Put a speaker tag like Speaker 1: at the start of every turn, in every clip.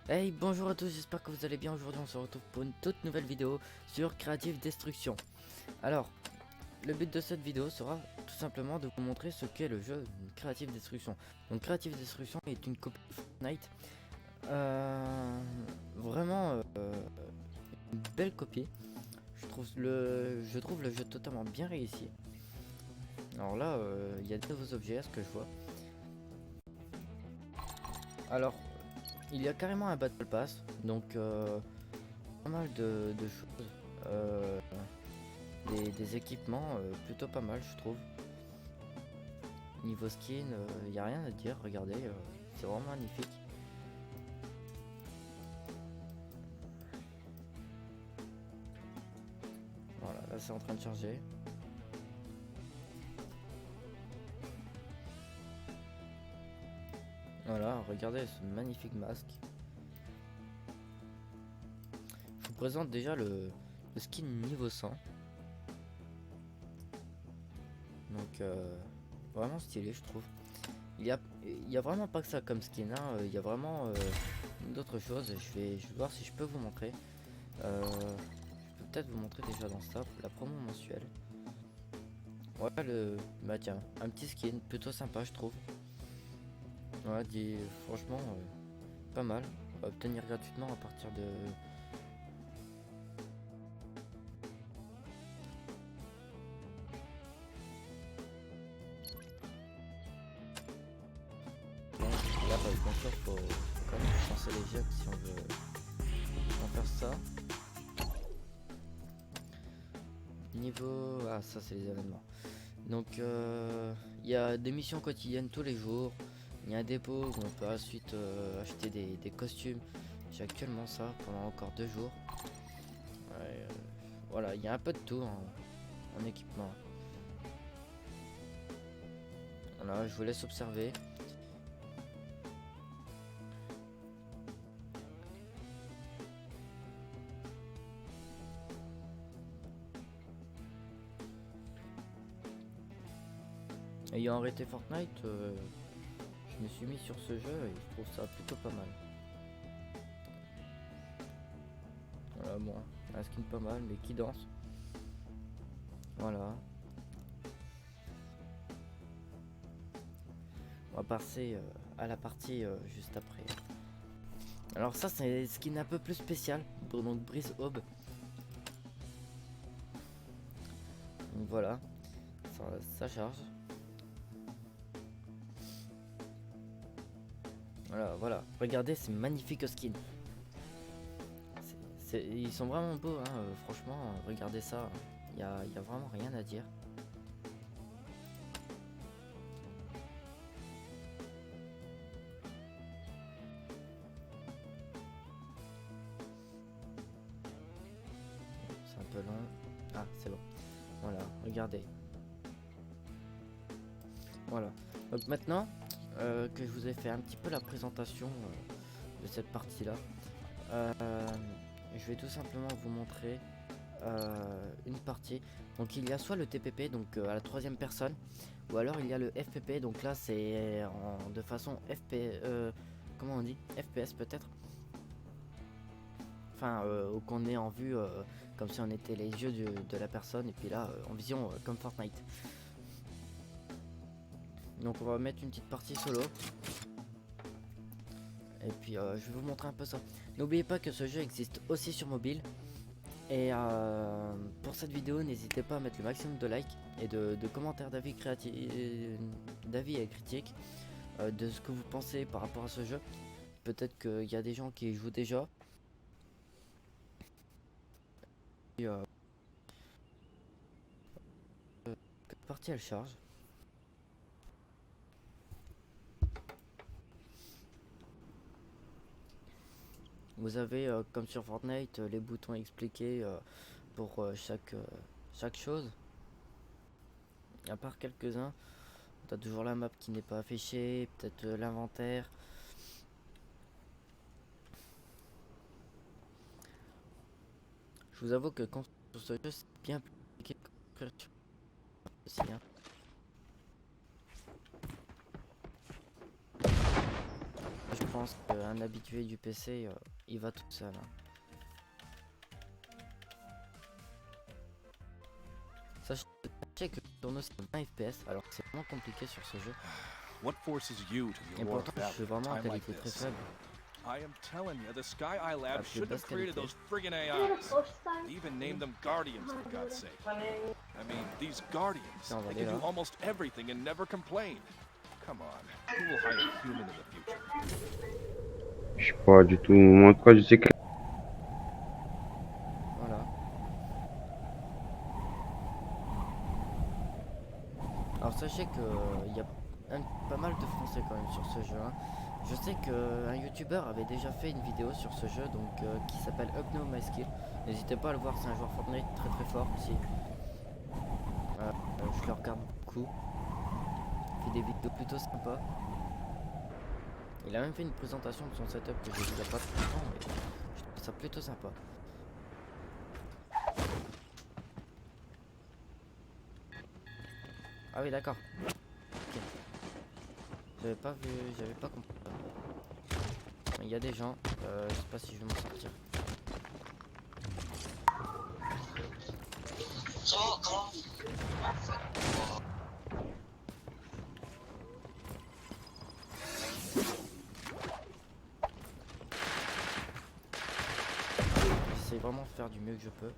Speaker 1: Hey, bonjour à tous, j'espère que vous allez bien. Aujourd'hui on se retrouve pour une toute nouvelle vidéo sur Creative Destruction. Alors, le but de cette vidéo sera tout simplement de vous montrer ce qu'est le jeu Creative Destruction. Donc Creative Destruction est une copie de Fortnite. Vraiment une belle copie. Je trouve le jeu totalement bien réussi. Alors là, il y a de nouveaux objets à ce que je vois. Alors, il y a carrément un Battle Pass, donc pas mal de choses. Des équipements plutôt pas mal, je trouve. Niveau skin, il n'y a rien à dire, regardez, c'est vraiment magnifique. Voilà, là c'est en train de charger. Voilà, regardez ce magnifique masque. Je vous présente déjà le skin niveau 100. Donc vraiment stylé, je trouve. Il y a vraiment pas que ça comme skin, hein. Il y a vraiment d'autres choses. Je vais voir si je peux vous montrer. Je peux peut-être vous montrer déjà dans ça, la promo mensuelle. Ouais, bah tiens, un petit skin plutôt sympa, je trouve. Ouais, franchement, pas mal. À obtenir gratuitement à partir de. Bon, là, bien sûr, faut quand même penser les jets si on veut en faire ça. Niveau. Ah, ça, c'est les événements. Donc, il y a des missions quotidiennes tous les jours. Il y a un dépôt où on peut ensuite acheter des costumes. J'ai actuellement ça pendant encore 2 jours. Ouais, voilà, il y a un peu de tout en équipement. Voilà, je vous laisse observer. Ayant arrêté Fortnite, je me suis mis sur ce jeu et je trouve ça plutôt pas mal. Voilà, bon, un skin pas mal, mais qui danse. Voilà. On va passer à la partie juste après. Alors ça, c'est un skin un peu plus spécial, donc Brise Aube. Donc voilà, ça charge. Voilà, regardez ces magnifiques skins. Ils sont vraiment beaux, hein, franchement, regardez ça, y a vraiment rien à dire. C'est un peu long. Ah, c'est bon. Voilà, regardez. Voilà. Donc maintenant que je vous ai fait un petit peu la présentation de cette partie-là, je vais tout simplement vous montrer une partie. Donc il y a soit le TPP, donc à la troisième personne, ou alors il y a le FPP. Donc là c'est de façon comment on dit, FPS peut-être. Enfin, qu'on est en vue comme si on était les yeux de la personne, et puis là en vision comme Fortnite. Donc on va mettre une petite partie solo. Et puis je vais vous montrer un peu ça. N'oubliez pas que ce jeu existe aussi sur mobile. Et pour cette vidéo, n'hésitez pas à mettre le maximum de likes et de commentaires, d'avis et critiques de ce que vous pensez par rapport à ce jeu. Peut-être qu'il y a des gens qui y jouent déjà. Et, quelle partie elle charge. Vous avez, comme sur Fortnite, les boutons expliqués pour chaque chose. À part quelques-uns, t'as toujours la map qui n'est pas affichée, peut-être l'inventaire. Je vous avoue que quand sur ce jeu, c'est bien plus compliqué que aussi, hein. Je prends pense qu'un habitué du PC, il va tout seul. Hein. Sachez que le tournoi c'est 20 FPS, alors c'est vraiment compliqué sur ce jeu.
Speaker 2: What forces you to the
Speaker 1: Et
Speaker 2: Aurora
Speaker 1: pourtant je
Speaker 2: Valley
Speaker 1: suis
Speaker 2: at a
Speaker 1: vraiment en
Speaker 2: time like
Speaker 1: qualité très
Speaker 2: this?
Speaker 1: faible.
Speaker 2: I am telling you, the Sky Eye Lab
Speaker 1: Plus
Speaker 2: shouldn't
Speaker 1: basse
Speaker 2: have created
Speaker 1: qualité.
Speaker 2: those friggin' AIs. They even named them Guardians, for God's sake. I mean, these Guardians,
Speaker 1: Tiens, on va
Speaker 2: they
Speaker 1: aller
Speaker 2: can do
Speaker 1: là.
Speaker 2: almost everything and never complain. Come on, who will hire a human in the future?
Speaker 3: Je sais pas du tout. Moi, en tout cas, je sais que
Speaker 1: Voilà. Alors sachez que il y a pas mal de français quand même sur ce jeu. Hein. Je sais qu'un youtubeur avait déjà fait une vidéo sur ce jeu donc qui s'appelle Upno My Skill. N'hésitez pas à le voir, c'est un joueur Fortnite très très fort aussi. Je le regarde beaucoup. Il fait des vidéos plutôt sympas. Il a même fait une présentation de son setup que j'ai vu il y a pas trop longtemps, mais je trouve ça plutôt sympa. Ah oui d'accord. Ok. J'avais pas vu, j'avais pas compris. Il y a des gens, je sais pas si je vais m'en sortir. J'essaie vraiment de faire du mieux que je peux.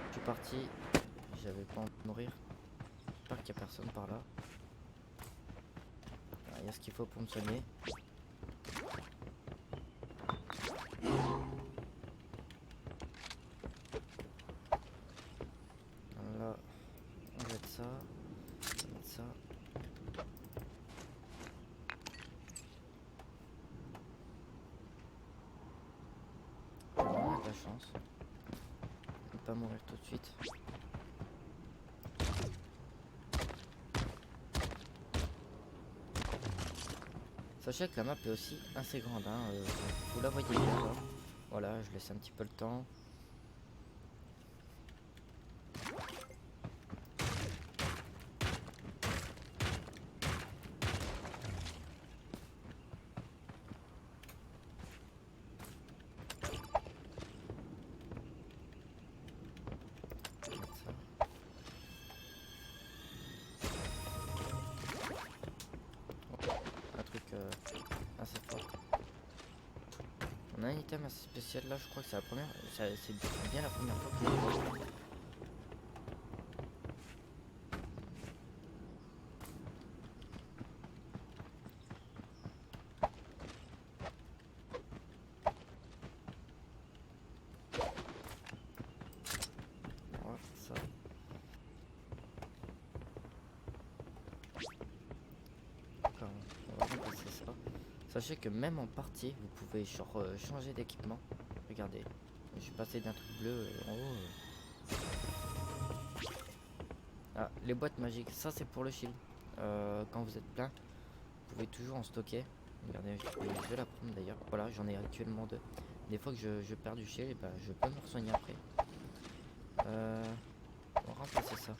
Speaker 1: Je suis parti, j'avais pas envie de mourir. J'espère qu'il y a personne par là. Il y a ce qu'il faut pour me soigner. Là, on va mettre ça. On va mettre ça. On a de la chance. On peut pas mourir tout de suite. Sachez que la map est aussi assez grande, hein, vous la voyez bien là. Voilà, je laisse un petit peu le temps. Je vais mettre ça. Un truc assez fort. On a un item assez spécial là, je crois que c'est la première. C'est bien la première fois que je le vois. Voilà, ça. D'accord, on va remplacer ça. Sachez que même en partie, vous pouvez genre, changer d'équipement. Regardez, je suis passé d'un truc bleu en haut. Ah, les boîtes magiques, ça c'est pour le shield. Quand vous êtes plein, vous pouvez toujours en stocker. Regardez, je vais la prendre d'ailleurs. Voilà, j'en ai actuellement deux. Des fois que je perds du shield, bah, je peux me soigner après. On va remplacer ça.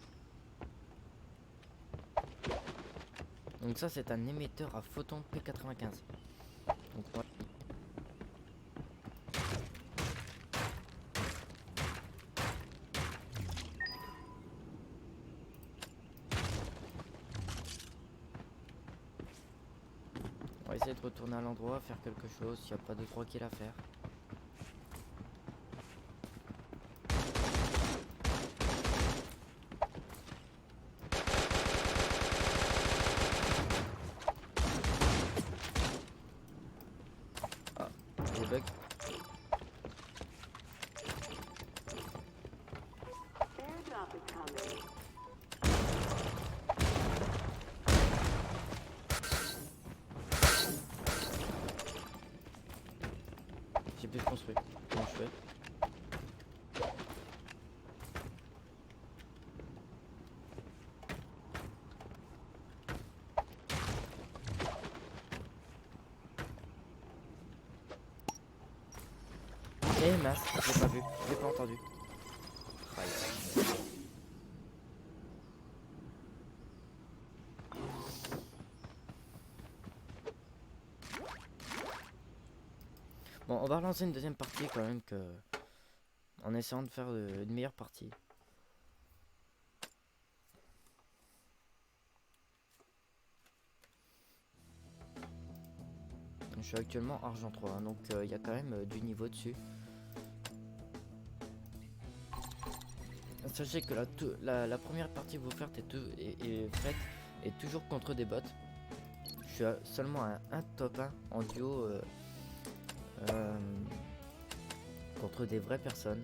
Speaker 1: Donc ça c'est un émetteur à photons P95. Donc voilà. On va essayer de retourner à l'endroit, faire quelque chose, s'il n'y a pas de 3 kills à faire. Ah, des bugs. J'ai plus construit. Comment je fais? Eh mince, je l'ai pas vu, je l'ai pas entendu. Aïe. Bon, on va relancer une deuxième partie quand même, en essayant de faire une meilleure partie. Je suis actuellement argent 3, hein, donc il y a quand même du niveau dessus. Sachez que la première partie que vous faites est toujours contre des bots. Je suis seulement à un top 1 en duo contre des vraies personnes.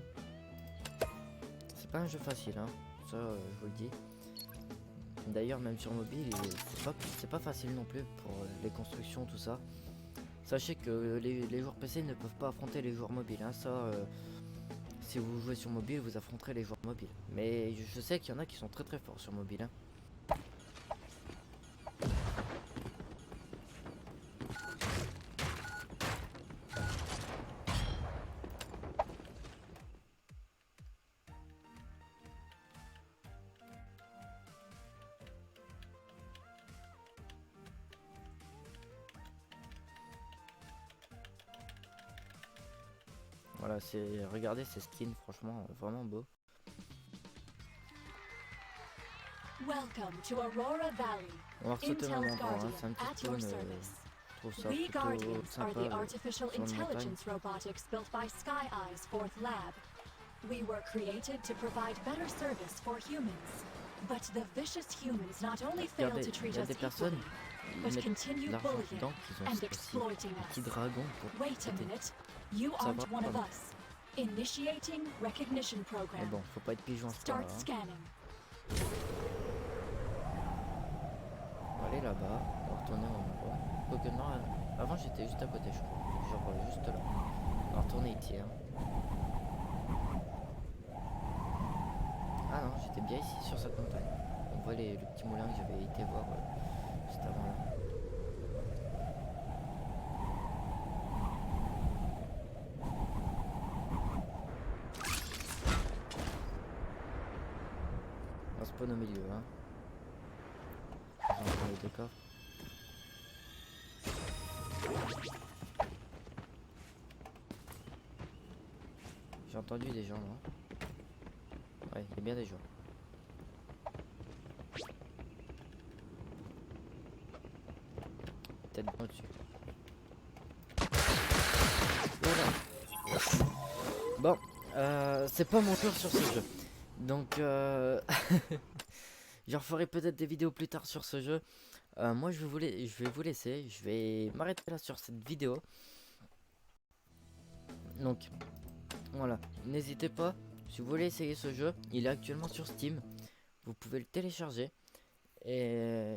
Speaker 1: C'est pas un jeu facile, hein, ça je vous le dis. D'ailleurs même sur mobile, c'est pas facile non plus pour les constructions, tout ça. Sachez que les joueurs PC ne peuvent pas affronter les joueurs mobiles, hein, ça... si vous jouez sur mobile, vous affronterez les joueurs mobiles. Mais je sais qu'il y en a qui sont très très forts sur mobile, hein. Voilà, regardez ces skins, franchement, vraiment beau.
Speaker 4: Welcome to Aurora Valley.
Speaker 1: On va sauter
Speaker 4: Intel
Speaker 1: maintenant, hein,
Speaker 4: Guardian
Speaker 1: c'est un
Speaker 4: at
Speaker 1: petit
Speaker 4: your
Speaker 1: spawn,
Speaker 4: service.
Speaker 1: je trouve ça
Speaker 4: We
Speaker 1: plutôt
Speaker 4: Guardians are
Speaker 1: sympa
Speaker 4: the artificial
Speaker 1: sur une montagne.
Speaker 4: intelligence robotics built by Sky Eye's fourth lab. We were created to provide better service for humans. But the vicious humans not only fail
Speaker 1: Regardez,
Speaker 4: to
Speaker 1: il
Speaker 4: treat
Speaker 1: y a
Speaker 4: us
Speaker 1: des personnes
Speaker 4: equally,
Speaker 1: qui
Speaker 4: but
Speaker 1: mettent
Speaker 4: continue
Speaker 1: de l'argent
Speaker 4: bullying
Speaker 1: dedans, qu'ils ont
Speaker 4: and
Speaker 1: aussi
Speaker 4: exploiting
Speaker 1: des petits
Speaker 4: us.
Speaker 1: dragons pour
Speaker 4: Wait a
Speaker 1: péter.
Speaker 4: minute, you
Speaker 1: Ça
Speaker 4: aren't
Speaker 1: va
Speaker 4: one of
Speaker 1: pas.
Speaker 4: us. Initiating recognition
Speaker 1: Mais
Speaker 4: program.
Speaker 1: bon, faut pas être pigeon à ce point-là,
Speaker 4: Start
Speaker 1: hein.
Speaker 4: scanning.
Speaker 1: On va aller là-bas, on va retourner au endroit. Quoique non, avant j'étais juste à côté, je crois. Genre juste là. On va retourner ici, hein. Ah non, j'étais bien ici sur cette montagne. On voit le petit moulin que j'avais été voir juste avant là. On spawn au milieu, hein. J'en les deux coffres. J'ai entendu des gens là. Ouais, il y a bien des gens. Peut-être bien au-dessus. Voilà. Bon, c'est pas mon tour sur ce jeu. Donc, je referai peut-être des vidéos plus tard sur ce jeu. Moi, je vais vous laisser. Je vais m'arrêter là sur cette vidéo. Donc, voilà. N'hésitez pas. Si vous voulez essayer ce jeu, il est actuellement sur Steam. Vous pouvez le télécharger. Et